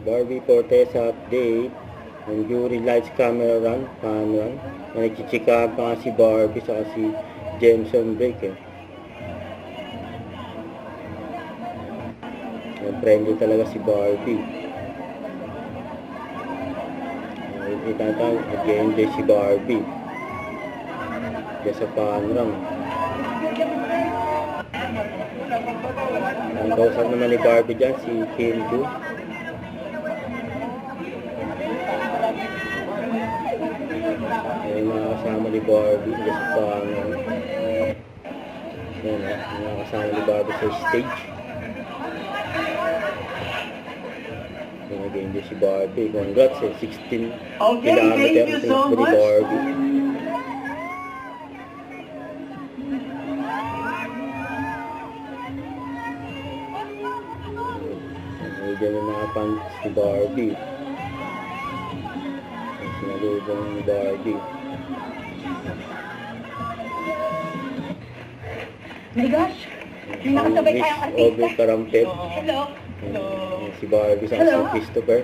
Barbie Fortesa update. Yung jury lights camera run, pan run. Nagchichikahan pa nga si Barbie sa si Jameson break eh. Friendly talaga si Barbie. Itatang nag-enjoy si Barbie. Diyan sa pan run. Ang kausap naman ni Barbie dyan, si Kim Ju. Yung mga kasama ni Barbie dyan sa pangang. Yan mga kasama ni Barbie sa stage. Yan nag-enjoy si Barbie. Congrats 16 kilometer ang trip ni Barbie. Diyan yung mga fans ni Barbie. Sinalubong ni Barbie. My gosh! May nakasabay tayong artista. Aubrey Carampet. Hello! Hello! Si Barbie sa si Christopher.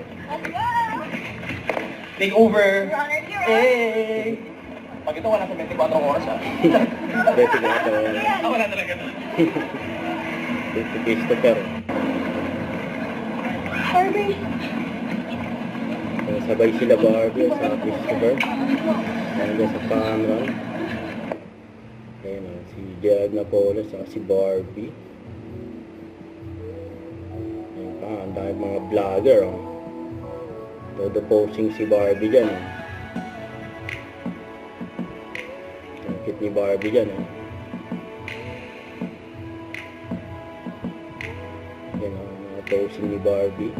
Take over! Hey! Pag ito wala sa 24 oras ah. Dito na ito. Wala talaga to. Si Christopher. Barbie! Sabay sila Barbie sa Christopher. Nandiyan sa camera. Ayan o, si Gerald Napolo sa si Barbie. Ayan pa, ang dami mga vlogger o. Todo posing si Barbie dyan o. Ang cute ni Barbie dyan o. Ayan o, mga posing ni Barbie.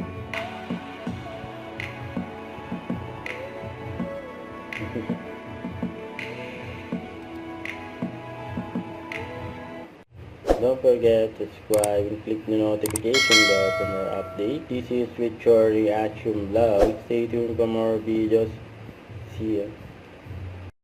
Don't forget to subscribe and click the notification bell for more updates. This is Richard Reaction Vlog. Stay tuned for more videos. See ya.